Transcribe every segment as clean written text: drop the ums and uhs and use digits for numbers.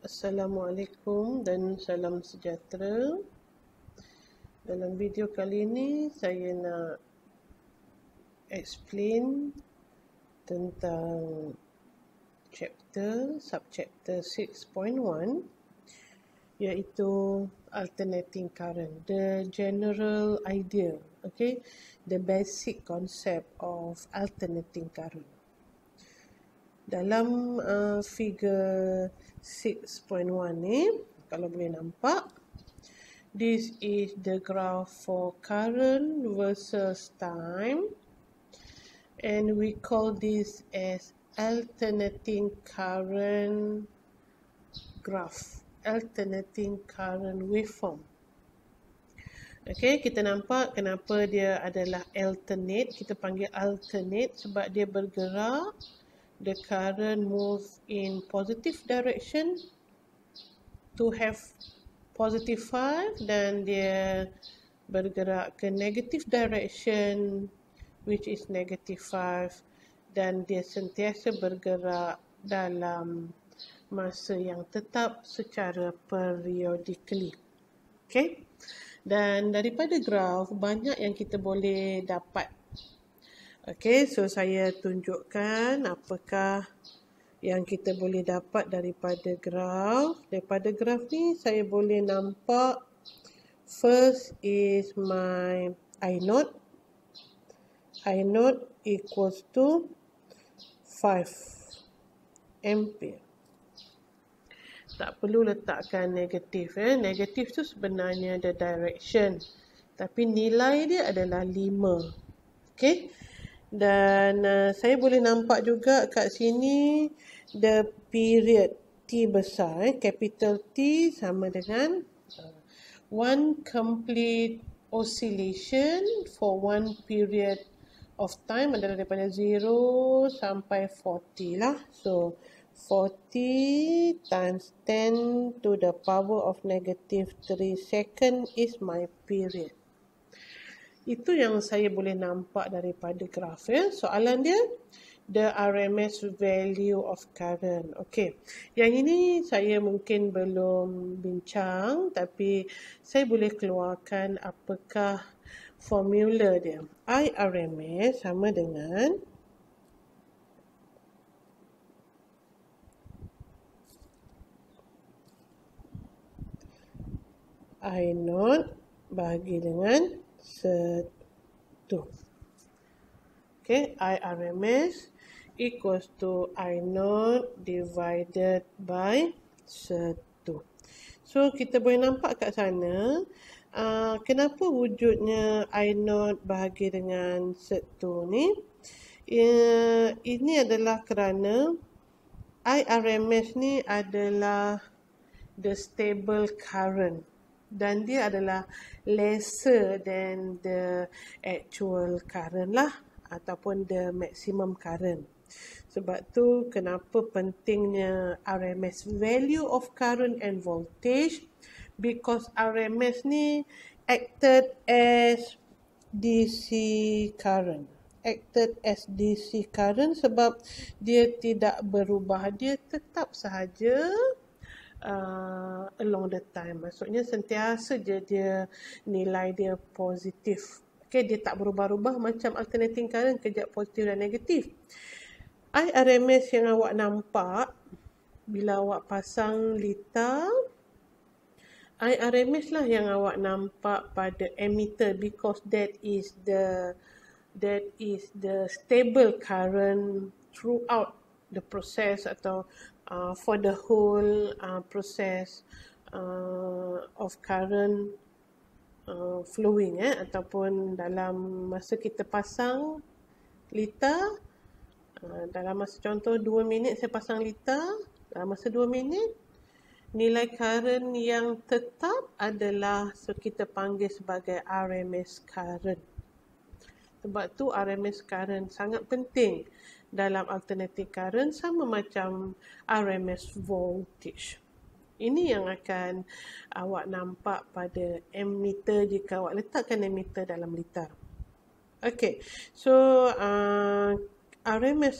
Assalamualaikum dan salam sejahtera. Dalam video kali ini saya nak explain tentang subchapter 6.1 iaitu alternating current, the general idea, okay, the basic concept of alternating current. Dalam figure 6.1 ni, kalau boleh nampak, this is the graph for current versus time, and we call this as alternating current graph, alternating current waveform. Okay, kita nampak kenapa dia adalah alternate. Kita panggil alternate sebab dia bergerak. The current move in positive direction to have positive 5, dan dia bergerak ke negative direction which is negative 5, dan dia sentiasa bergerak dalam masa yang tetap secara periodically. Okay? Dan daripada graf banyak yang kita boleh dapat. Okay, so saya tunjukkan apakah yang kita boleh dapat daripada graf. Daripada graf ni saya boleh nampak, first is my I0. I0 equals to 5 ampere. Tak perlu letakkan negatif. Negatif tu sebenarnya the direction, tapi nilai dia adalah 5. Okay. Dan saya boleh nampak juga kat sini the period T besar, capital T sama dengan one complete oscillation for one period of time adalah daripada 0 sampai 40 lah. So 40 times 10 to the power of negative 3 second is my period. Itu yang saya boleh nampak daripada graf. Soalan dia, the RMS value of current. Okey. Yang ini saya mungkin belum bincang, tapi saya boleh keluarkan apakah formula dia. IRMS sama dengan I0 bahagi dengan 1. Okay, IRMS equals to I0 divided by 1. So, kita boleh nampak kat sana, kenapa wujudnya I0 bahagi dengan 1 ni. Ini adalah kerana IRMS ni adalah the stable current, dan dia adalah lesser than the actual current lah, ataupun the maximum current. Sebab tu kenapa pentingnya RMS value of current and voltage, because RMS ni acted as DC current. Acted as DC current sebab dia tidak berubah, dia tetap sahaja along the time. Maksudnya sentiasa je dia nilai dia positif. Okay, dia tak berubah-ubah macam alternating current, kejap positif dan negatif. IRMS yang awak nampak bila awak pasang lita, IRMS lah yang awak nampak pada ammeter, because that is the stable current throughout the process, atau for the whole process of current flowing, ataupun dalam masa kita pasang lita, dalam masa contoh 2 minit saya pasang lita, dalam masa 2 minit nilai current yang tetap adalah kita panggil sebagai RMS current. Sebab tu RMS current sangat penting dalam alternating current, sama macam RMS voltage. Ini yang akan awak nampak pada ammeter jika awak letakkan ammeter dalam lita. Okay, so RMS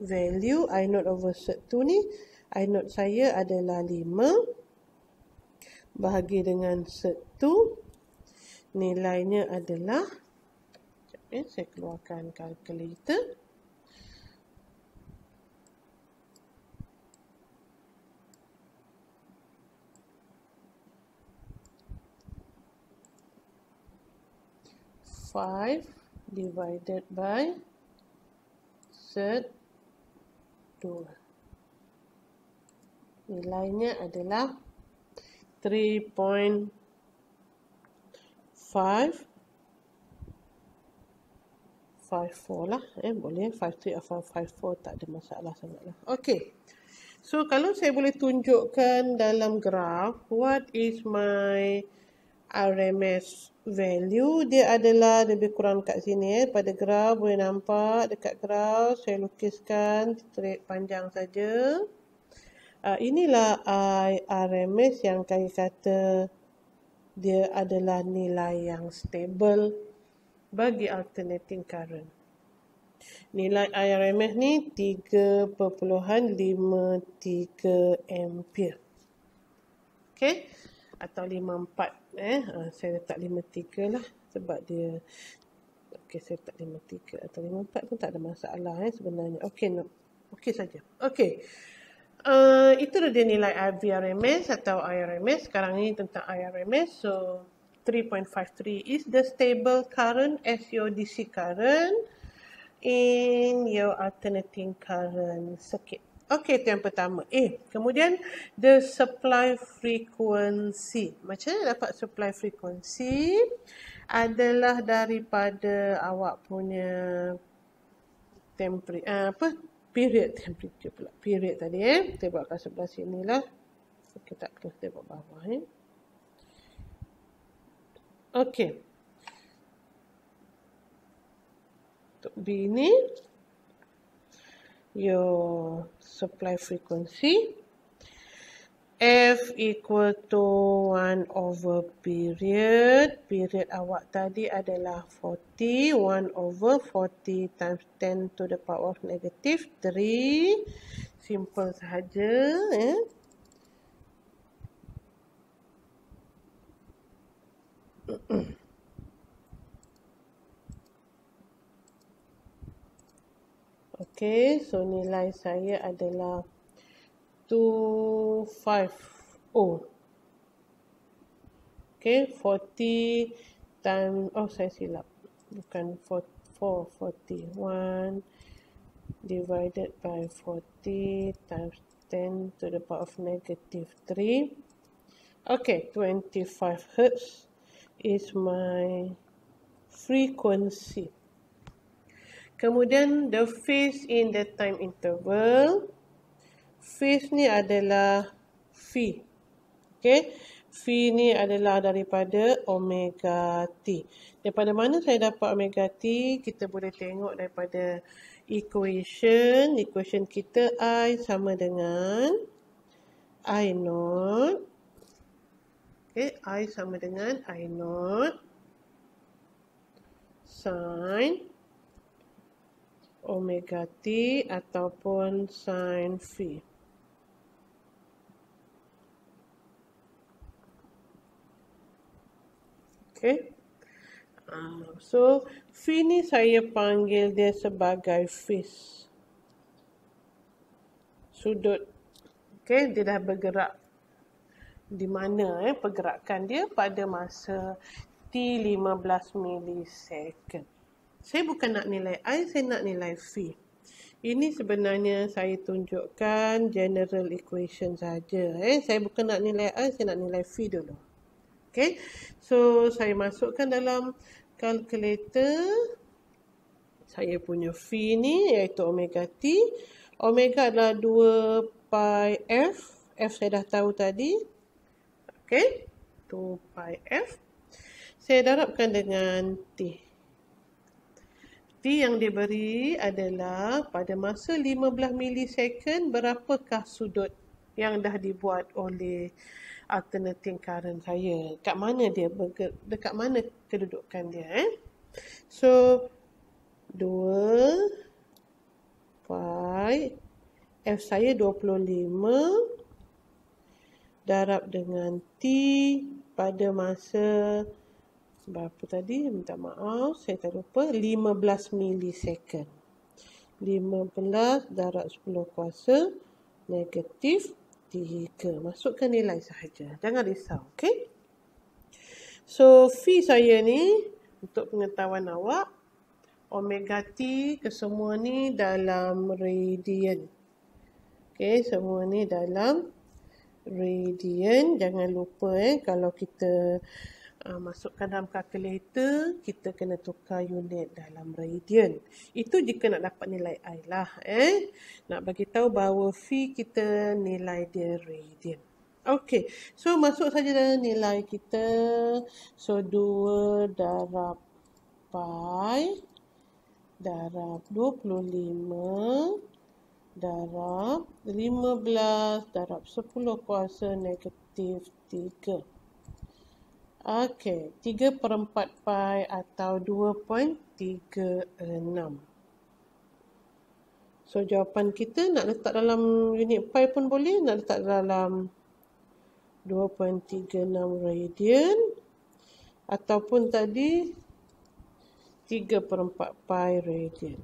value I naught over cert 2 ni, I naught saya adalah 5 bahagi dengan cert 2, nilainya adalah, saya keluarkan kalkulator. Five divided by cert 2. Nilainya adalah 3.554 lah. Boleh 53 atau 54, tak ada masalah sangatlah. Okey. So kalau saya boleh tunjukkan dalam graf, what is my RMS value, dia adalah lebih kurang kat sini. Pada graf boleh nampak, dekat graf saya lukiskan straight panjang saja. Inilah RMS yang saya kata dia adalah nilai yang stable bagi alternating current. Nilai RMS ni 3.53 ampere. Okey, atau 54. Saya letak 53 lah sebab dia, okey, saya letak 53 atau 54 pun tak ada masalah sebenarnya. Okey, no. Okey saja. Okey. Itu dia nilai VRMS atau IRMS. Sekarang ni tentang IRMS. So 3.53 is the stable current as your DC current in your alternating current circuit. Okey, itu yang pertama. Kemudian the supply frequency. Macam mana dapat supply frequency? Adalah daripada awak punya period temperature pula. Period tadi Kita buat kat sebelah sini lah. Okey, tak kena tengok bawah Okey. Untuk B ni, your supply frequency F equal to 1 over period. Period awak tadi adalah 40. 1 over 40 times 10 to the power of negative 3. Simple sahaja. Okey, so nilai saya adalah 250. Okey, 40 times, saya silap. Bukan 441 divided by 40 times 10 to the power of negative 3. Okey, 25 Hz is my frequency. Kemudian the phase in the time interval. Phase ni adalah phi. Okay. Phi ni adalah daripada omega T. Daripada mana saya dapat omega T? Kita boleh tengok daripada equation. Equation kita I sama dengan I naught. Okay. I sama dengan I naught sin omega T ataupun sin phi. Okay. So, phi ni saya panggil dia sebagai phase. Sudut. Okay, dia dah bergerak. Di mana pergerakan dia pada masa T15 milisecond. Saya bukan nak nilai I, saya nak nilai phi. Ini sebenarnya saya tunjukkan general equation saja. Saya bukan nak nilai I, saya nak nilai phi dulu. Okay. So, saya masukkan dalam kalkulator. Saya punya phi ni iaitu omega T. Omega adalah 2 pi F. F saya dah tahu tadi. Okay. 2 pi F. Saya darabkan dengan T. T yang diberi adalah pada masa 15 milisecond berapakah sudut yang dah dibuat oleh alternating current saya. Dekat mana dia dekat mana kedudukan dia So 2 nilai F saya 25 darab dengan T pada masa berapa tadi? Minta maaf, saya tak lupa. 15 milisecond. 15 darab 10 kuasa negatif 3. Masukkan nilai sahaja. Jangan risau, okey? So, V saya ni, untuk pengetahuan awak, omega T kesemua ni dalam radian. Okey, semua ni dalam radian. Jangan lupa kalau kita masukkan dalam kalkulator, kita kena tukar unit dalam radian. Itu jika nak dapat nilai I lah. Nak bagi tahu bahawa V kita nilai dia radian. Okey, so masuk saja dalam nilai kita. So 2 darab pi darab 25 darab 15 darab 10 kuasa negatif 3. Okey, 3/4 pi atau 2.36. So, jawapan kita nak letak dalam unit pi pun boleh. Nak letak dalam 2.36 radian. Ataupun tadi 3/4 pi radian.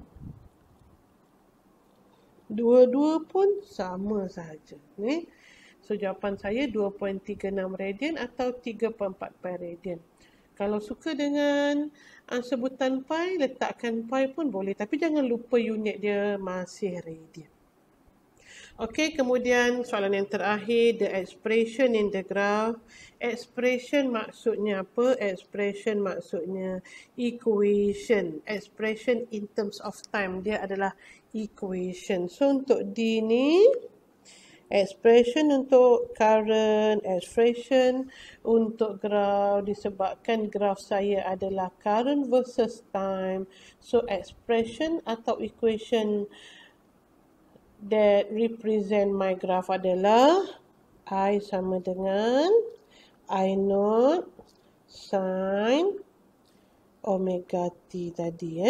Dua-dua pun sama sahaja. So, jawapan saya 2.36 radian atau 3/4 pi radian. Kalau suka dengan sebutan pi, letakkan pi pun boleh. Tapi jangan lupa unit dia masih radian. Okey, kemudian soalan yang terakhir, the expression in the graph. Expression maksudnya apa? Expression maksudnya equation. Expression in terms of time. Dia adalah equation. So, untuk D ni, expression untuk current, expression untuk graph, disebabkan graph saya adalah current versus time. So, expression atau equation that represent my graph adalah I sama dengan I0 sin omega T tadi.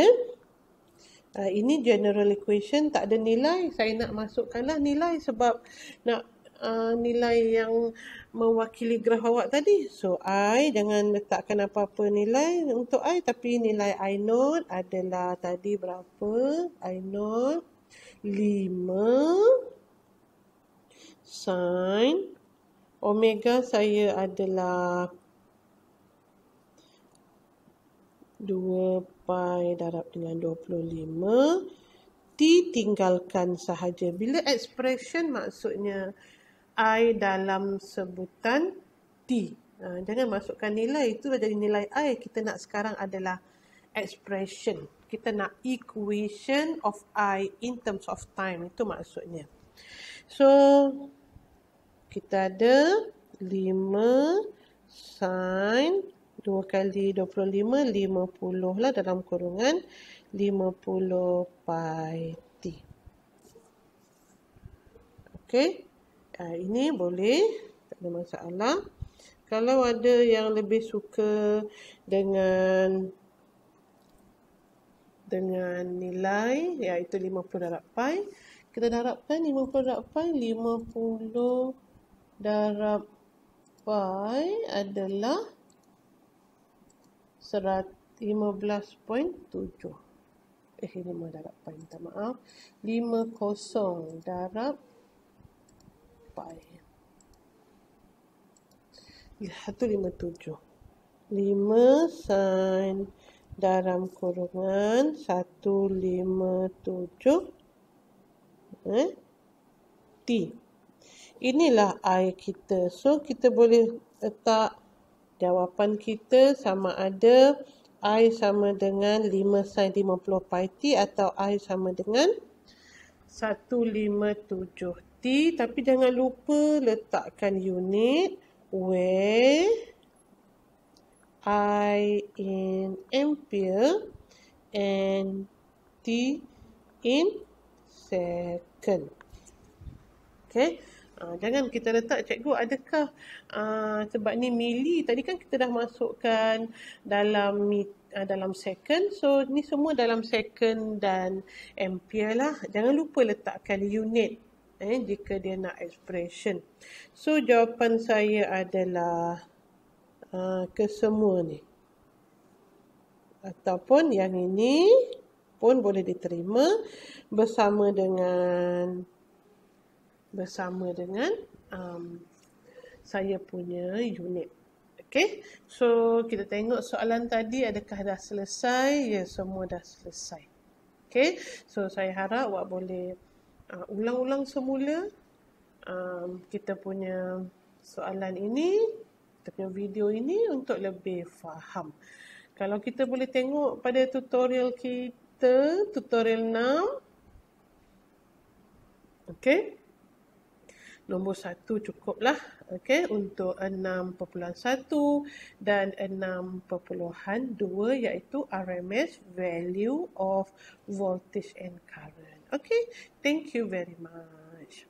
Ini general equation, tak ada nilai. Saya nak masukkanlah nilai sebab nak nilai yang mewakili graf awak tadi. So, I jangan letakkan apa-apa nilai untuk I, tapi nilai I0 adalah tadi berapa? I0 5 sin omega saya adalah 2 pi darab dengan 25. T tinggalkan sahaja. Bila expression maksudnya I dalam sebutan T. Jangan masukkan nilai. Itu dah jadi nilai I. Kita nak sekarang adalah expression. Kita nak equation of I in terms of time. Itu maksudnya. So, kita ada 5 sin 2 kali 25, 50 lah dalam kurungan 50 pi T. Okey. Ini boleh. Tak ada masalah. Kalau ada yang lebih suka dengan nilai, iaitu 50 darab pi, kita darabkan 50 darab pi, 50 darab pi adalah 15.7. 5 darab pi, minta maaf. 50 darab pi. 157. 5 sin dalam kurungan 157 T. Inilah I kita. So, kita boleh letak jawapan kita sama ada I sama dengan 5 sin 50 pi T atau I sama dengan 157 T. Tapi jangan lupa letakkan unit where I in ampere and T in second. Okay. Jangan kita letak, cikgu adakah sebab ni mili, tadi kan kita dah masukkan dalam second, so ni semua dalam second dan ampere lah. Jangan lupa letakkan unit jika dia nak expression. So jawapan saya adalah kesemua ni, ataupun yang ini pun boleh diterima bersama dengan saya punya unit. Okay, so kita tengok soalan tadi adakah dah selesai? Ya, semua dah selesai. Okay, so saya harap awak boleh ulang-ulang semula kita punya soalan ini, kita punya video ini untuk lebih faham. Kalau kita boleh tengok pada tutorial kita, tutorial 6. Okay, nombor 1 cukuplah, okay, untuk 6.1 dan 6.2 iaitu RMS value of voltage and current. Okay, thank you very much.